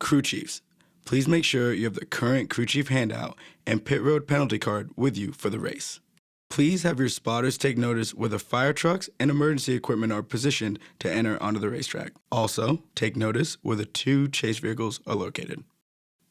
Crew chiefs, please make sure you have the current crew chief handout and pit road penalty card with you for the race. Please have your spotters take notice where the fire trucks and emergency equipment are positioned to enter onto the racetrack. Also, take notice where the 2 chase vehicles are located.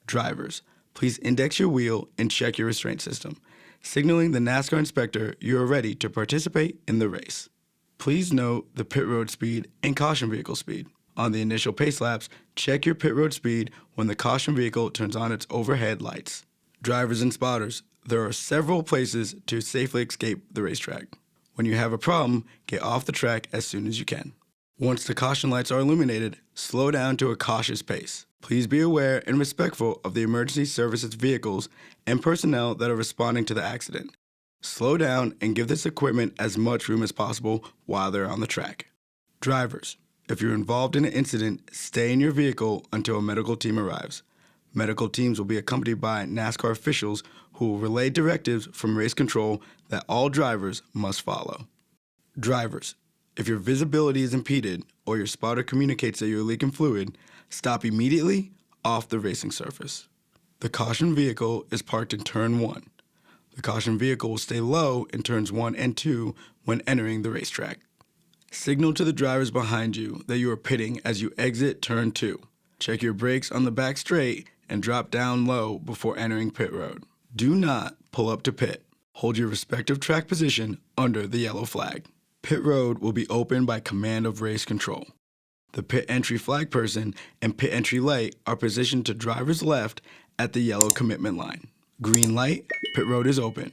Drivers, please index your wheel and check your restraint system, signaling the NASCAR inspector you are ready to participate in the race. Please note the pit road speed and caution vehicle speed. On the initial pace laps, check your pit road speed when the caution vehicle turns on its overhead lights. Drivers and spotters, there are several places to safely escape the racetrack. When you have a problem, get off the track as soon as you can. Once the caution lights are illuminated, slow down to a cautious pace. Please be aware and respectful of the emergency services vehicles and personnel that are responding to the accident. Slow down and give this equipment as much room as possible while they're on the track. Drivers, if you're involved in an incident, stay in your vehicle until a medical team arrives. Medical teams will be accompanied by NASCAR officials who will relay directives from race control that all drivers must follow. Drivers, if your visibility is impeded or your spotter communicates that you're leaking fluid, stop immediately off the racing surface. The caution vehicle is parked in turn 1. The caution vehicle will stay low in turns 1 and 2 when entering the racetrack. Signal to the drivers behind you that you are pitting as you exit turn 2. Check your brakes on the back straight and drop down low before entering pit road. Do not pull up to pit. Hold your respective track position under the yellow flag. Pit road will be opened by command of race control. The pit entry flag person and pit entry light are positioned to driver's left at the yellow commitment line. Green light, pit road is open.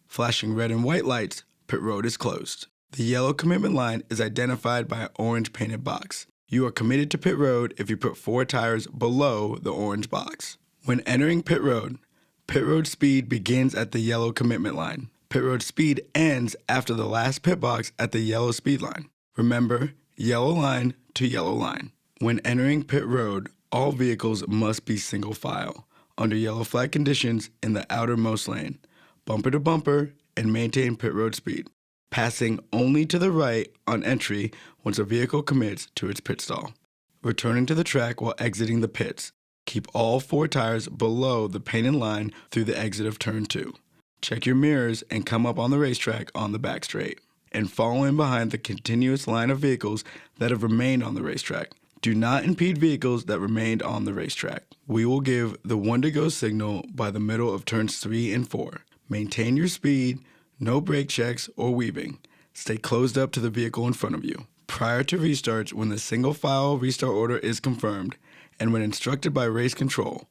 Flashing red and white lights, pit road is closed. The yellow commitment line is identified by an orange painted box. You are committed to pit road if you put 4 tires below the orange box. When entering pit road speed begins at the yellow commitment line. Pit road speed ends after the last pit box at the yellow speed line. Remember, yellow line to yellow line. When entering pit road, all vehicles must be single file, under yellow flag conditions in the outermost lane, bumper to bumper, and maintain pit road speed, passing only to the right on entry once a vehicle commits to its pit stall. Returning to the track while exiting the pits. Keep all 4 tires below the painted line through the exit of turn 2. Check your mirrors and come up on the racetrack on the back straight. And follow in behind the continuous line of vehicles that have remained on the racetrack. Do not impede vehicles that remained on the racetrack. We will give the 1 to go signal by the middle of turns 3 and 4. Maintain your speed, no brake checks or weaving. Stay closed up to the vehicle in front of you. Prior to restarts, when the single file restart order is confirmed, and when instructed by race control,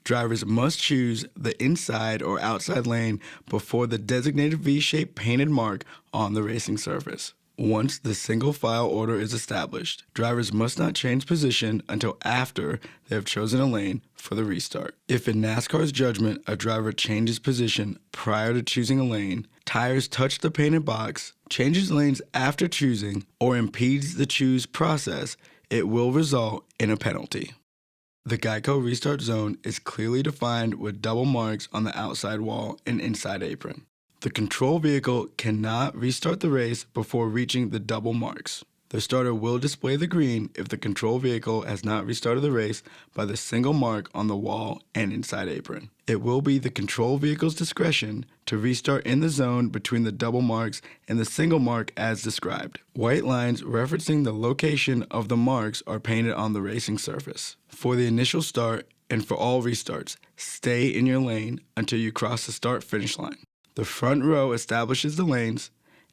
drivers must choose the inside or outside lane before the designated V-shaped painted mark on the racing surface. Once the single file order is established, drivers must not change position until after they have chosen a lane for the restart. If in NASCAR's judgment a driver changes position prior to choosing a lane, tires touch the painted box, changes lanes after choosing, or impedes the choose process, it will result in a penalty. The Geico restart zone is clearly defined with double marks on the outside wall and inside apron. The control vehicle cannot restart the race before reaching the double marks. The starter will display the green if the control vehicle has not restarted the race by the single mark on the wall and inside apron. It will be the control vehicle's discretion to restart in the zone between the double marks and the single mark as described. White lines referencing the location of the marks are painted on the racing surface. For the initial start and for all restarts, stay in your lane until you cross the start-finish line. The front row establishes the lanes,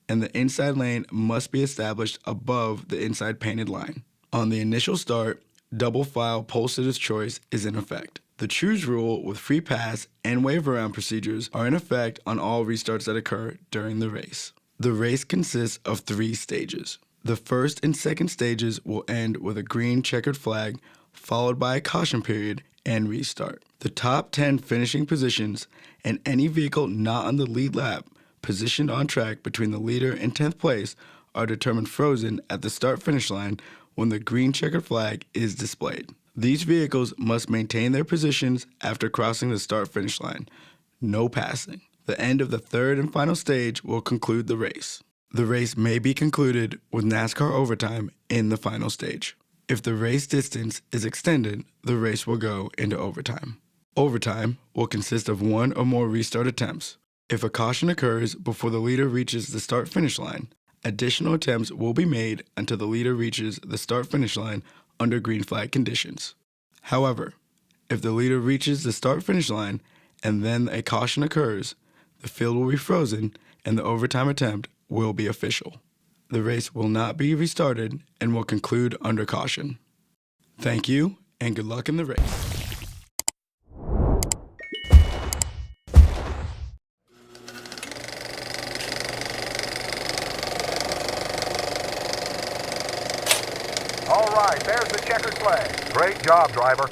and the inside lane must be established above the inside painted line. On the initial start, double file pole sitter's choice is in effect. The choose rule with free pass and wave around procedures are in effect on all restarts that occur during the race. The race consists of 3 stages. The first and second stages will end with a green checkered flag, followed by a caution period and restart. The top 10 finishing positions and any vehicle not on the lead lap positioned on track between the leader and 10th place are determined frozen at the start-finish line when the green checkered flag is displayed. These vehicles must maintain their positions after crossing the start-finish line. No passing. The end of the third and final stage will conclude the race. The race may be concluded with NASCAR overtime in the final stage. If the race distance is extended, the race will go into overtime. Overtime will consist of one or more restart attempts. If a caution occurs before the leader reaches the start-finish line, additional attempts will be made until the leader reaches the start-finish line under green flag conditions. However, if the leader reaches the start-finish line and then a caution occurs, the field will be frozen and the overtime attempt will be official. The race will not be restarted and will conclude under caution. Thank you and good luck in the race. All right, there's the checkered flag. Great job, driver.